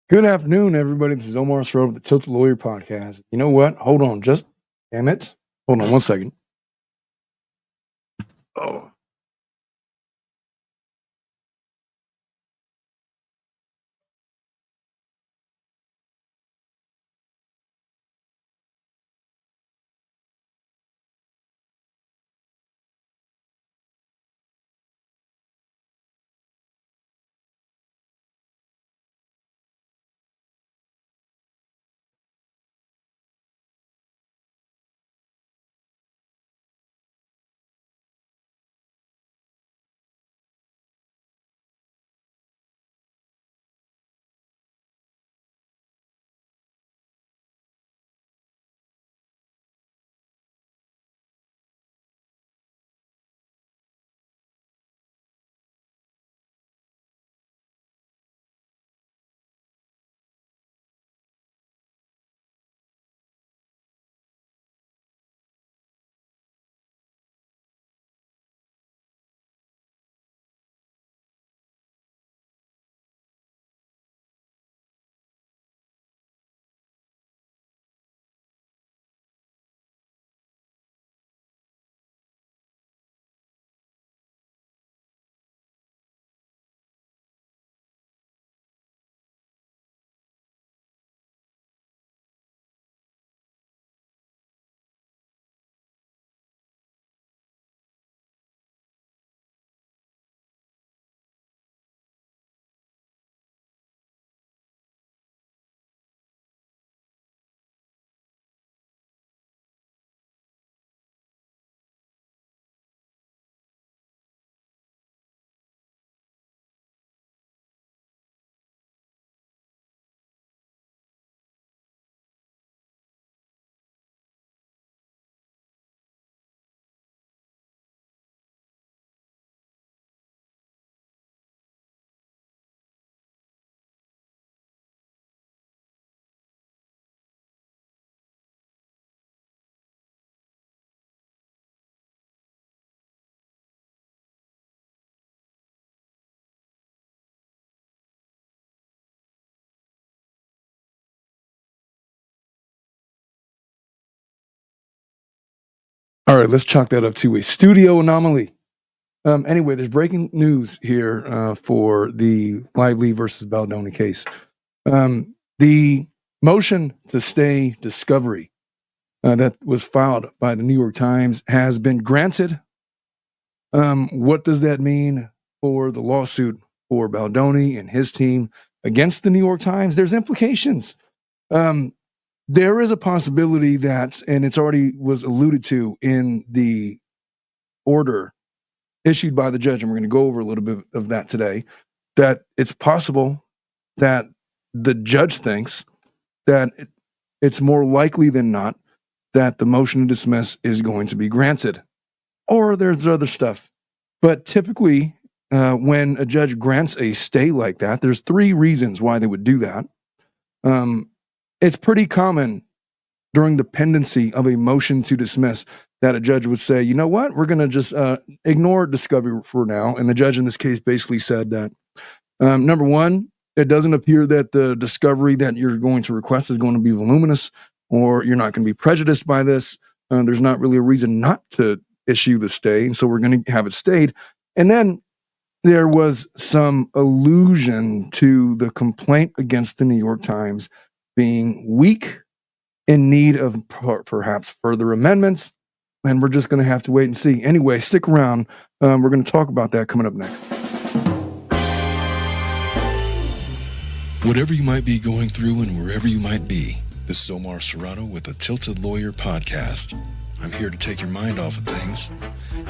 Good afternoon, everybody. This is Omar Sroad with the Tilted Lawyer Podcast. You know what? Hold on, just damn it. Hold on one second. Oh, all right. Let's chalk that up to a studio anomaly. Anyway, there's breaking news here for the Lively versus Baldoni case. The motion to stay discovery that was filed by the New York Times has been granted. What does that mean for the lawsuit for Baldoni and his team against the New York Times? There's implications. There is a possibility that, and it's already was alluded to in the order issued by the judge, and we're going to go over a little bit of that today, that it's possible that the judge thinks that it's more likely than not that the motion to dismiss is going to be granted. Or there's other stuff. But typically, when a judge grants a stay like that, there's three reasons why they would do that. It's pretty common during the pendency of a motion to dismiss that a judge would say, you know what, we're going to just ignore discovery for now. And the judge in this case basically said that, number one, it doesn't appear that the discovery that you're going to request is going to be voluminous, or you're not going to be prejudiced by this. There's not really a reason not to issue the stay, and so we're going to have it stayed. And then there was some allusion to the complaint against the New York Times being weak, in need of perhaps further amendments, and we're just going to have to wait and see. Anyway, stick around. We're going to talk about that coming up next. Whatever you might be going through and wherever you might be, this is Omar Sroad with the Tilted Lawyer Podcast. I'm here to take your mind off of things.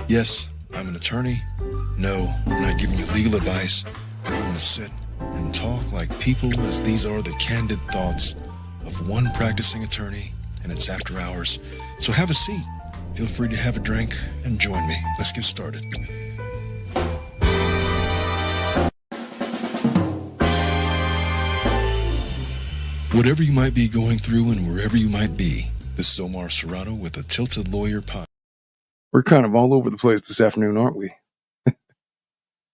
Yes, I'm an attorney. No, I'm not giving you legal advice. We're going to sit and talk like people, as these are the candid thoughts of one practicing attorney, and it's after hours. So have a seat. Feel free to have a drink and join me. Let's get started. Whatever you might be going through and wherever you might be, this is Omar Sroad with the Tilted Lawyer Podcast. We're kind of all over the place this afternoon, aren't we?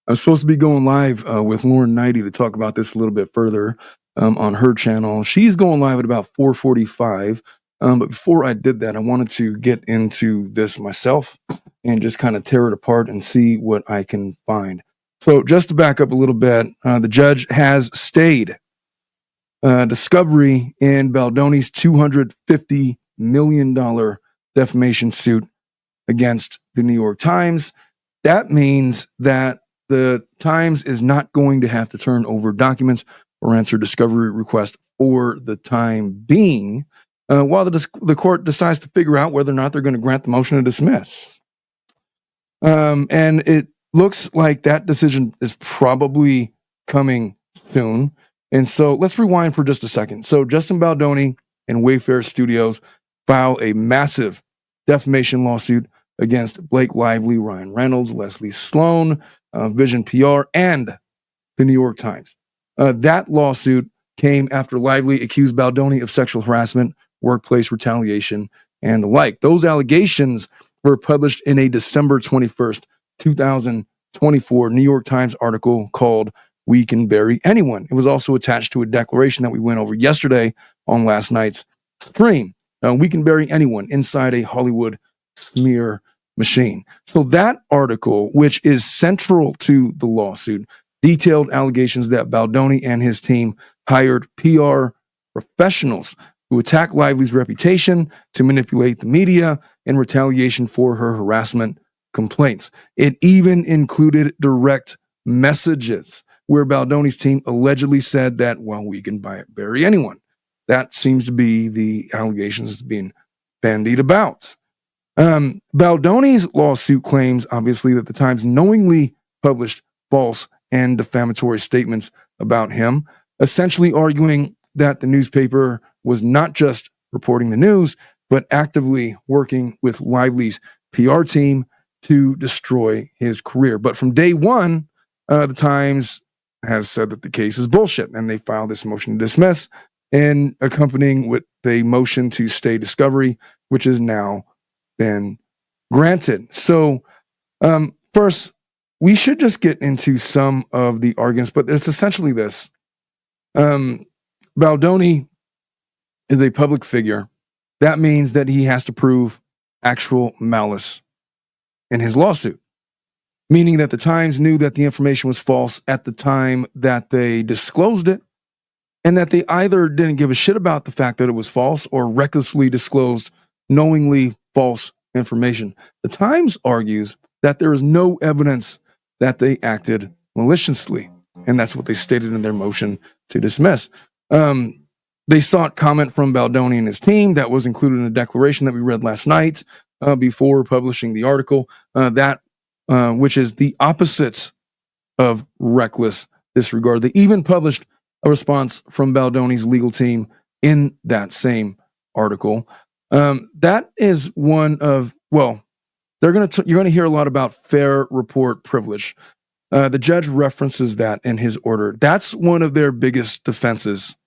I'm supposed to be going live with Lauren Knighty to talk about this a little bit further. on her channel. She's going live at about 4:45. But before I did that, I wanted to get into this myself and just kind of tear it apart and see what I can find. So just to back up a little bit, the judge has stayed discovery in Baldoni's $250 million defamation suit against the New York Times. That means that the Times is not going to have to turn over documents or answer discovery requests for the time being, while the court decides to figure out whether or not they're going to grant the motion to dismiss. And it looks like that decision is probably coming soon. And so let's rewind for just a second. So Justin Baldoni and Wayfair Studios file a massive defamation lawsuit against Blake Lively, Ryan Reynolds, Leslie Sloan, Vision PR, and the New York Times. That lawsuit came after Lively accused Baldoni of sexual harassment, workplace retaliation, and the like. Those allegations were published in a December 21st, 2024 New York Times article called "We Can Bury Anyone." It was also attached to a declaration that we went over yesterday on last night's stream. We can bury anyone inside a Hollywood smear machine. So that article, which is central to the lawsuit, detailed allegations that Baldoni and his team hired PR professionals who attack Lively's reputation to manipulate the media in retaliation for her harassment complaints. It even included direct messages where Baldoni's team allegedly said that, well, we can bury anyone. That seems to be the allegations that's being bandied about. Baldoni's lawsuit claims, obviously, that the Times knowingly published false and defamatory statements about him, essentially arguing that the newspaper was not just reporting the news, but actively working with Lively's PR team to destroy his career. But from day one, the Times has said that the case is bullshit, and they filed this motion to dismiss, and accompanying with a motion to stay discovery, which has now been granted. So first, we should just get into some of the arguments, but it's essentially this. Baldoni is a public figure. That means that he has to prove actual malice in his lawsuit, meaning that the Times knew that the information was false at the time that they disclosed it, and that they either didn't give a shit about the fact that it was false or recklessly disclosed knowingly false information. The Times argues that there is no evidence that they acted maliciously, and that's what they stated in their motion to dismiss. They sought comment from Baldoni and his team. That was included in a declaration that we read last night before publishing the article, which is the opposite of reckless disregard. They even published a response from Baldoni's legal team in that same article. That is one of, well, you're going to hear a lot about fair report privilege. The judge references that in his order. That's one of their biggest defenses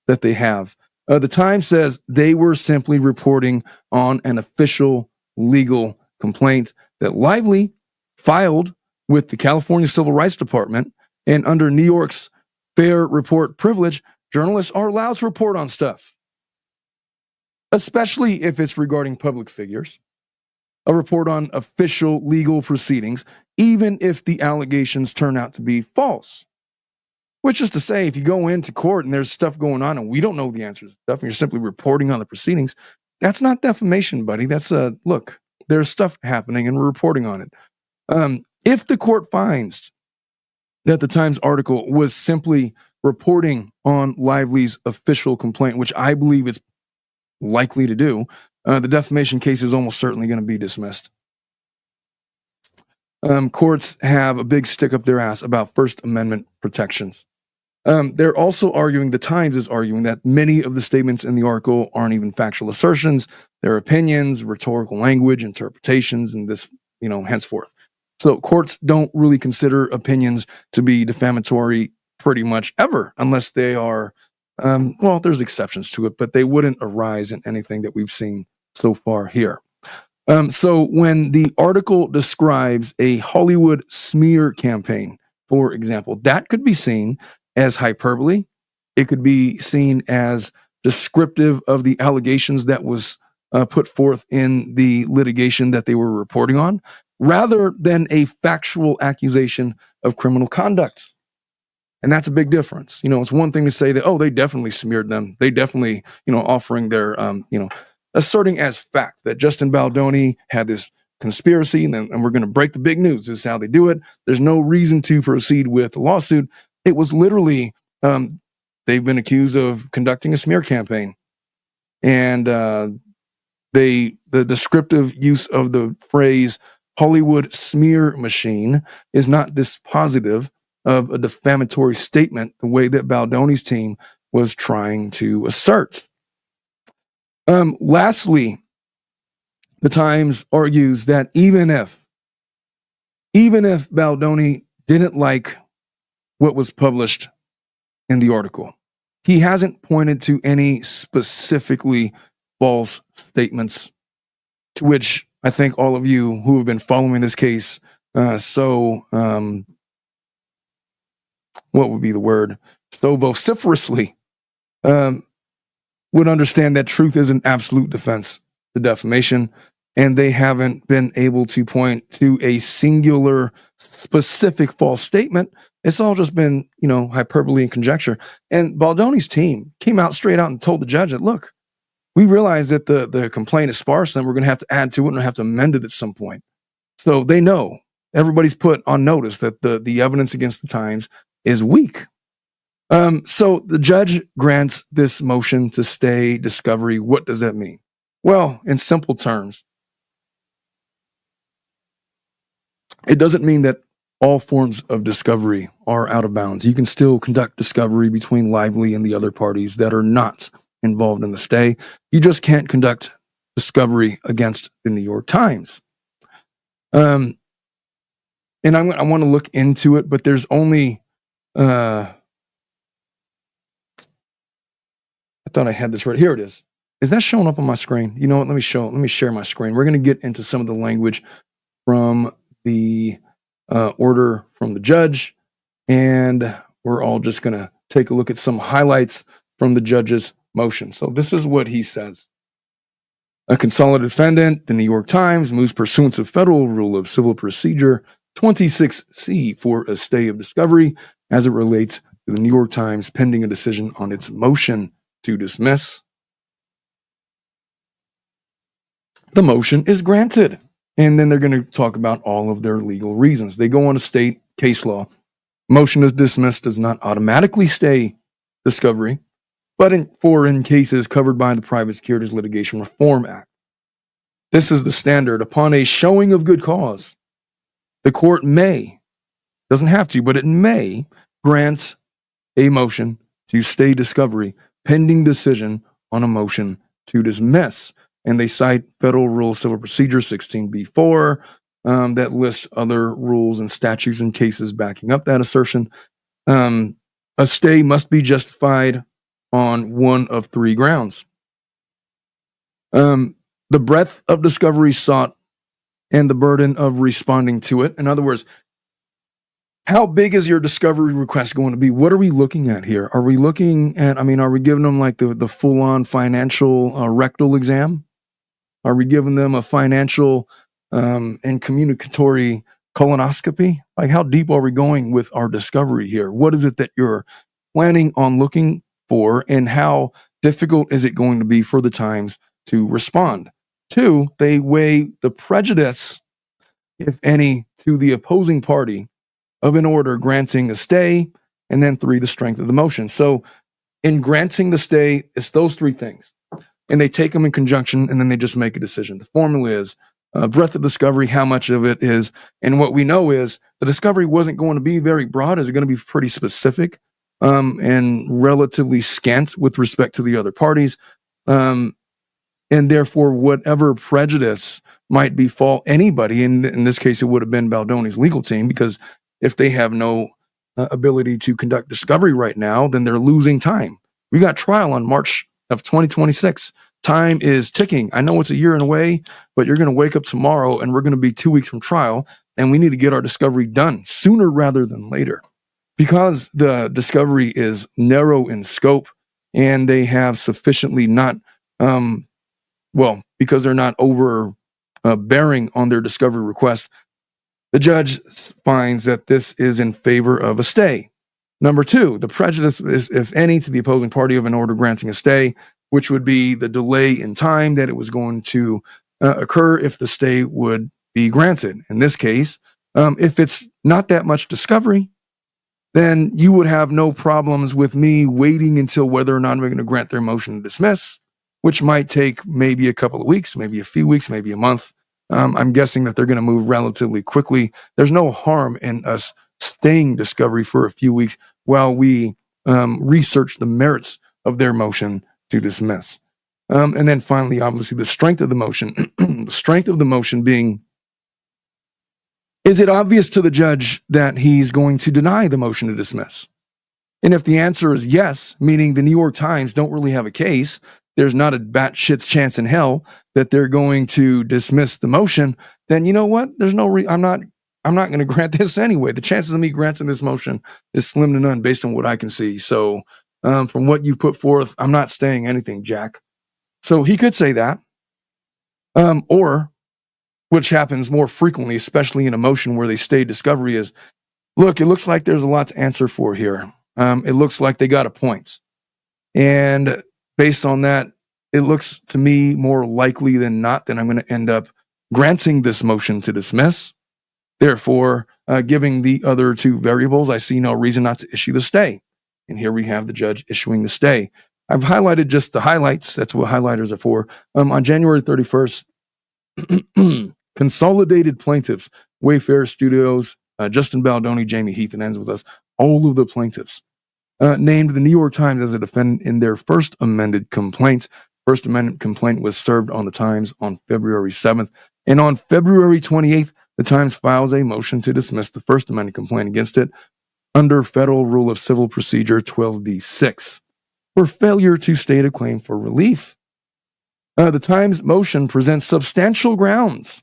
that they have. The Times says they were simply reporting on an official legal complaint that Lively filed with the California Civil Rights Department, and under New York's fair report privilege, journalists are allowed to report on stuff, especially if it's regarding public figures, a report on official legal proceedings, even if the allegations turn out to be false. Which is to say, if you go into court and there's stuff going on and we don't know the answers to stuff and you're simply reporting on the proceedings, that's not defamation, buddy. That's look, there's stuff happening and we're reporting on it. If the court finds that the Times article was simply reporting on Lively's official complaint, which I believe it's likely to do, the defamation case is almost certainly going to be dismissed. Courts have a big stick up their ass about First Amendment protections. They're also arguing, the Times is arguing, that many of the statements in the article aren't even factual assertions. They're opinions, rhetorical language, interpretations, and this, henceforth. So courts don't really consider opinions to be defamatory pretty much ever, unless they are, there's exceptions to it, but they wouldn't arise in anything that we've seen so far here. So when the article describes a Hollywood smear campaign, for example, that could be seen as hyperbole, it could be seen as descriptive of the allegations that was put forth in the litigation that they were reporting on, rather than a factual accusation of criminal conduct. And that's a big difference. It's one thing to say that, oh, they definitely smeared them. They definitely, offering their, asserting as fact that Justin Baldoni had this conspiracy and we're going to break the big news. This is how they do it. There's no reason to proceed with the lawsuit. It was literally, they've been accused of conducting a smear campaign. And the descriptive use of the phrase Hollywood smear machine is not dispositive of a defamatory statement the way that Baldoni's team was trying to assert. Lastly, the Times argues that even if Baldoni didn't like what was published in the article, he hasn't pointed to any specifically false statements, to which I think all of you who have been following this case what would be the word? So vociferously would understand that truth is an absolute defense to defamation, and they haven't been able to point to a singular, specific false statement. It's all just been, hyperbole and conjecture. And Baldoni's team came out straight out and told the judge that, look, we realize that the complaint is sparse and we're going to have to add to it and have to amend it at some point. So they know, everybody's put on notice that the evidence against the Times is weak. So the judge grants this motion to stay discovery. What does that mean? Well, in simple terms, it doesn't mean that all forms of discovery are out of bounds. You can still conduct discovery between Lively and the other parties that are not involved in the stay. You just can't conduct discovery against the New York Times. And I want to look into it, but there's only I thought I had this right. Here it is. Is that showing up on my screen? You know what? Let me share my screen. We're going to get into some of the language from the order from the judge, and we're all just going to take a look at some highlights from the judge's motion. So this is what he says. A consolidated defendant, the New York Times, moves pursuant to Federal Rule of Civil Procedure 26C for a stay of discovery as it relates to the New York Times pending a decision on its motion to dismiss. The motion is granted. And then they're going to talk about all of their legal reasons. They go on to state case law. Motion is dismissed does not automatically stay discovery, but in cases covered by the Private Securities Litigation Reform Act. This is the standard. Upon a showing of good cause, the court may, doesn't have to, but it may grant a motion to stay discovery pending decision on a motion to dismiss. And they cite Federal Rule Civil Procedure 16b-4 that lists other rules and statutes and cases backing up that assertion. A stay must be justified on one of three grounds. The breadth of discovery sought and the burden of responding to it. In other words, how big is your discovery request going to be? What are we looking at here? Are we looking at, are we giving them like the full-on financial rectal exam? Are we giving them a financial and communicatory colonoscopy? Like, how deep are we going with our discovery here? What is it that you're planning on looking for, and how difficult is it going to be for the Times to respond? 2, they weigh the prejudice, if any, to the opposing party of an order granting a stay, and then 3, the strength of the motion. So in granting the stay, it's those 3 things. And they take them in conjunction, and then they just make a decision. The formula is breadth of discovery, how much of it is, and what we know is the discovery wasn't going to be very broad. It's going to be pretty specific and relatively scant with respect to the other parties. And therefore, whatever prejudice might befall anybody, and in this case, it would have been Baldoni's legal team, because if they have no ability to conduct discovery right now, then they're losing time. We got trial on March of 2026. Time is ticking. I know it's a year and away, but you're going to wake up tomorrow and we're going to be 2 weeks from trial, and we need to get our discovery done sooner rather than later. because the discovery is narrow in scope and they have sufficiently not, because they're not over bearing on their discovery request, the judge finds that this is in favor of a stay. Number two, the prejudice is, if any, to the opposing party of an order granting a stay, which would be the delay in time that it was going to occur if the stay would be granted. In this case, if it's not that much discovery, then you would have no problems with me waiting until whether or not we're going to grant their motion to dismiss, which might take maybe a couple of weeks, maybe a few weeks, maybe a month. I'm guessing that they're going to move relatively quickly. There's no harm in us staying discovery for a few weeks while we research the merits of their motion to dismiss. And then finally, obviously, the strength of the motion, the strength of the motion being, is it obvious to the judge that he's going to deny the motion to dismiss? And if the answer is yes, meaning the New York Times don't really have a case, there's not a batshit's chance in hell that they're going to dismiss the motion, then you know what? There's no I'm not going to grant this anyway. The chances of me granting this motion is slim to none based on what I can see. So from what you put forth, I'm not staying anything, Jack. So he could say that. Or, which happens more frequently, especially in a motion where they stay discovery, is, look, it looks like there's a lot to answer for here. It looks like they got a point. And based on that, it looks to me more likely than not that I'm going to end up granting this motion to dismiss. Therefore, giving the other two variables, I see no reason not to issue the stay. And here we have the judge issuing the stay. I've highlighted just the highlights. That's what highlighters are for. On January 31st, consolidated plaintiffs, Wayfair Studios, Justin Baldoni, Jamie Heath, and ends with us, all of the plaintiffs named the New York Times as a defendant in their first amended complaint. First amendment complaint was served on the Times on February 7th. And on February 28th, the Times files a motion to dismiss the first amendment complaint against it under Federal Rule of Civil Procedure 12b-6 for failure to state a claim for relief. The Times motion presents substantial grounds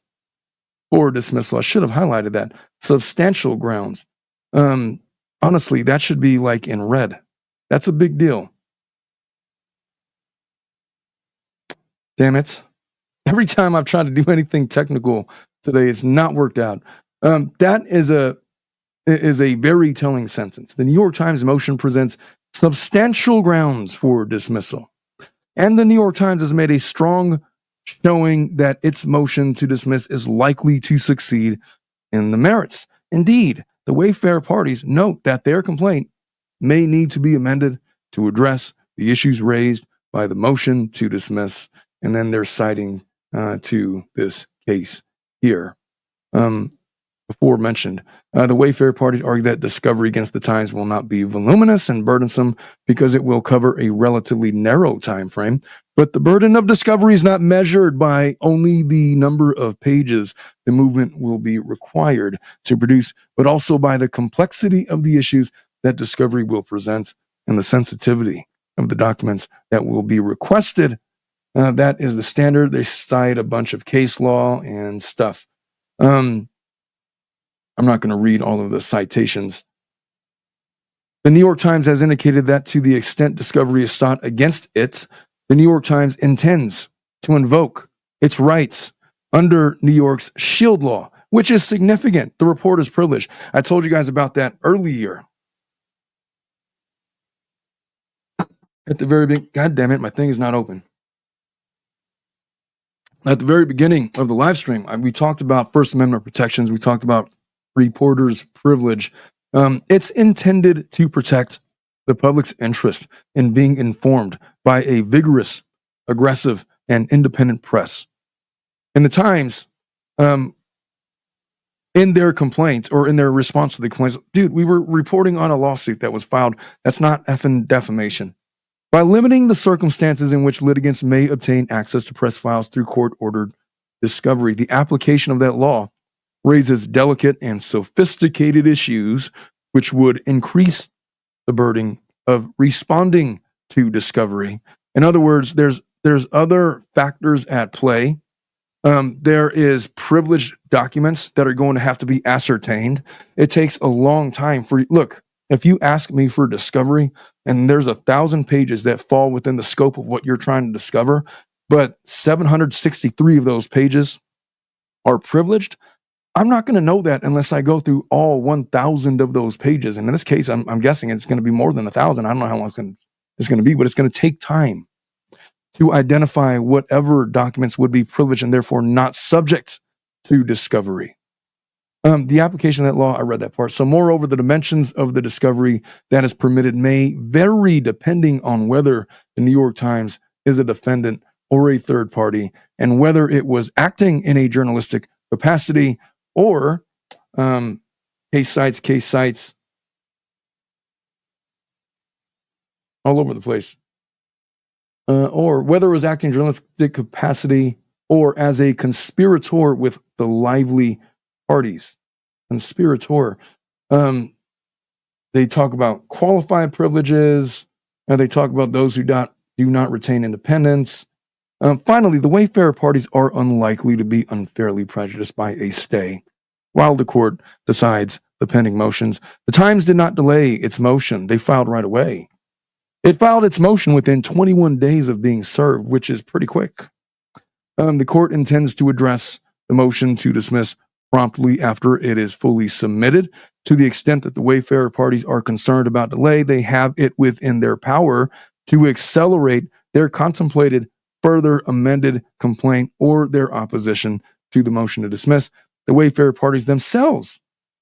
for dismissal. I should have highlighted that. Substantial grounds. Honestly, that should be like in red. That's a big deal. Damn it. Every time I've tried to do anything technical today, it's not worked out. That is a very telling sentence. The New York Times motion presents substantial grounds for dismissal. And the New York Times has made a strong showing that its motion to dismiss is likely to succeed in the merits. Indeed, the Wayfair parties note that their complaint may need to be amended to address the issues raised by the motion to dismiss. And then they're citing to this case here. Before mentioned, the Wayfair parties argue that discovery against the Times will not be voluminous and burdensome because it will cover a relatively narrow time frame. But the burden of discovery is not measured by only the number of pages the movement will be required to produce, but also by the complexity of the issues that discovery will present and the sensitivity of the documents that will be requested. That is the standard. They cite a bunch of case law and stuff. I'm not going to read all of the citations. The New York Times has indicated that to the extent discovery is sought against it, the New York Times intends to invoke its rights under New York's shield law, which is significant. The reporter's privilege. I told you guys about that earlier. At the very beginning, God damn it, my thing is not open. At the very beginning of the live stream, we talked about First Amendment protections. We talked about reporter's privilege. It's intended to protect the public's interest in being informed by a vigorous, aggressive, and independent press. And the Times, in their complaint or in their response to the complaints, dude, we were reporting on a lawsuit that was filed. That's not effing defamation. By limiting the circumstances in which litigants may obtain access to press files through court-ordered discovery, the application of that law raises delicate and sophisticated issues which would increase the burden of responding to discovery. In other words, there's other factors at play. There is privileged documents that are going to have to be ascertained. It takes a long time look, If you ask me for discovery, and there's 1,000 pages that fall within the scope of what you're trying to discover, but 763 of those pages are privileged, I'm not going to know that unless I go through all 1,000 of those pages. And in this case, I'm guessing it's going to be more than 1,000. I don't know how long it's going to be, but it's going to take time to identify whatever documents would be privileged and therefore not subject to discovery. The application of that law, I read that part. So moreover, the dimensions of the discovery that is permitted may vary depending on whether the New York Times is a defendant or a third party, and whether it was acting in a journalistic capacity or case sites all over the place, or whether it was acting in journalistic capacity or as a conspirator with the Lively parties. Conspirator. They talk about qualified privileges, and they talk about those who do not retain independence. Finally, the Wayfarer parties are unlikely to be unfairly prejudiced by a stay while the court decides the pending motions. The Times did not delay its motion. They filed right away. It filed its motion within 21 days of being served, which is pretty quick. The court intends to address the motion to dismiss promptly after it is fully submitted. To the extent that the Wayfarer parties are concerned about delay, they have it within their power to accelerate their contemplated further amended complaint or their opposition to the motion to dismiss. The Wayfarer parties themselves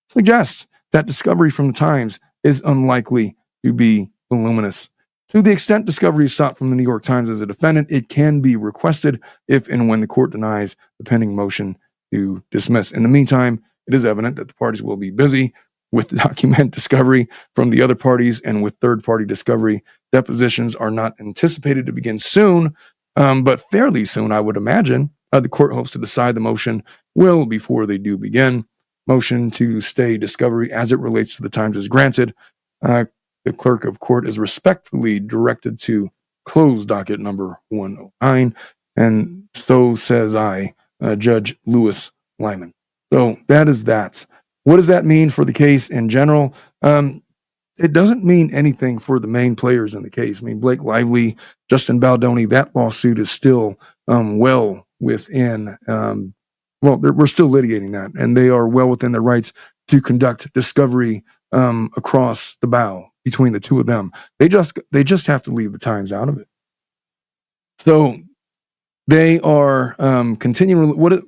suggest that discovery from the Times is unlikely to be voluminous. To the extent discovery is sought from the New York Times as a defendant, it can be requested if and when the court denies the pending motion to dismiss. In the meantime, it is evident that the parties will be busy with document discovery from the other parties, and with third-party discovery. Depositions are not anticipated to begin soon, but fairly soon, I would imagine. The court hopes to decide the motion well before they do begin. Motion to stay discovery as it relates to the Times is granted. The clerk of court is respectfully directed to close docket number 109, and so says I, Judge Lewis Lyman. So that is that. What does that mean for the case in general? It doesn't mean anything for the main players in the case. I mean, Blake Lively, Justin Baldoni, that lawsuit is still well within, we're still litigating that, and they are well within their rights to conduct discovery across the bow between the two of them. They just have to leave the Times out of it. So they are continuing.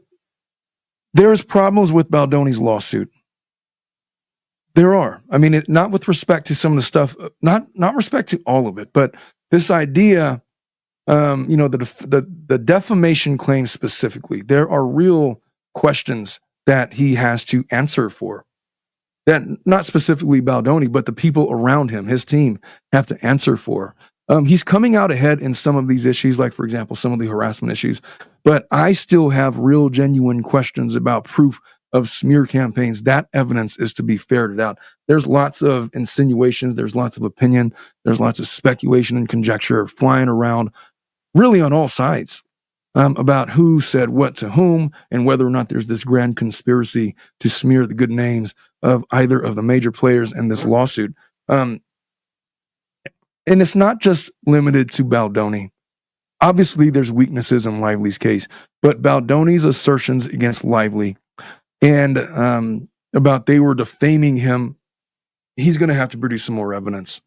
There's problems with Baldoni's lawsuit. There are. I mean, not with respect to some of the stuff, not respect to all of it, but this idea, the defamation claim specifically, there are real questions that he has to answer for. That not specifically Baldoni, but the people around him, his team, have to answer for. He's coming out ahead in some of these issues, like, for example, some of the harassment issues, but I still have real, genuine questions about proof of smear campaigns. That evidence is to be ferreted out. There's lots of insinuations, there's lots of opinion, there's lots of speculation and conjecture flying around, really on all sides, about who said what to whom and whether or not there's this grand conspiracy to smear the good names of either of the major players in this lawsuit. And it's not just limited to Baldoni. Obviously, there's weaknesses in Lively's case, but Baldoni's assertions against Lively and about they were defaming him, he's going to have to produce some more evidence.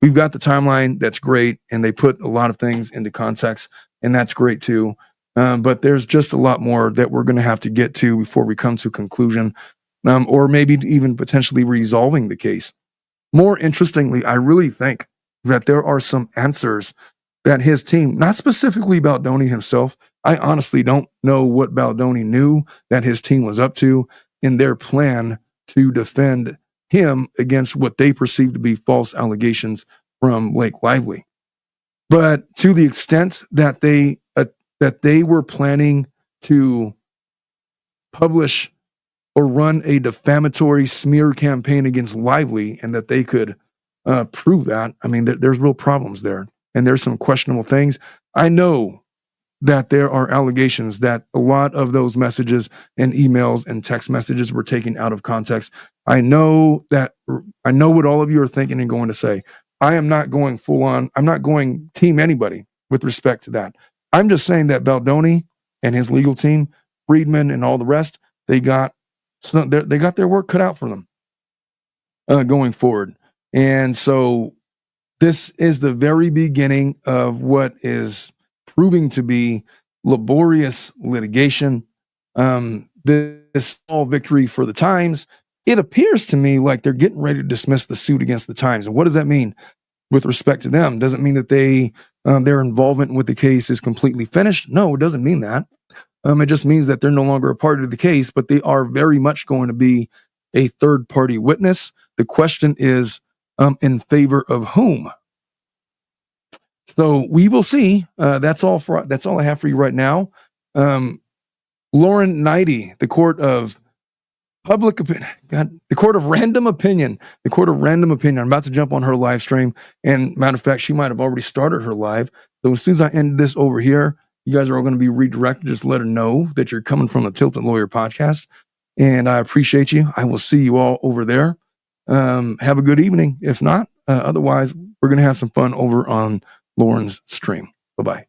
We've got the timeline. That's great. And they put a lot of things into context, and that's great too. But there's just a lot more that we're going to have to get to before we come to a conclusion, or maybe even potentially resolving the case. More interestingly, I really think that there are some answers that his team, not specifically Baldoni himself, I honestly don't know what Baldoni knew that his team was up to in their plan to defend him against what they perceive to be false allegations from Blake Lively. But to the extent that they were planning to publish or run a defamatory smear campaign against Lively, and that they could prove that, I mean, there's real problems there. And there's some questionable things. I know that there are allegations that a lot of those messages and emails and text messages were taken out of context. I know what all of you are thinking and going to say. I am not going full on. I'm not going team anybody with respect to that. I'm just saying that Baldoni and his legal team, Friedman and all the rest, they got their work cut out for them going forward. And so this is the very beginning of what is proving to be laborious litigation. This small victory for the Times. It appears to me like they're getting ready to dismiss the suit against the Times. And what does that mean with respect to them? Does it mean that their involvement with the case is completely finished? No, it doesn't mean that. It just means that they're no longer a part of the case, but they are very much going to be a third-party witness. The question is, in favor of whom? So we will see. That's all I have for you right now. Lauren Knighty, the court of public opinion, the court of random opinion. I'm about to jump on her live stream. And matter of fact, she might have already started her live. So as soon as I end this over here, you guys are all going to be redirected. Just let her know that you're coming from the Tilted Lawyer podcast. And I appreciate you. I will see you all over there. Have a good evening. If not, otherwise, we're going to have some fun over on Lauren's stream. Bye-bye.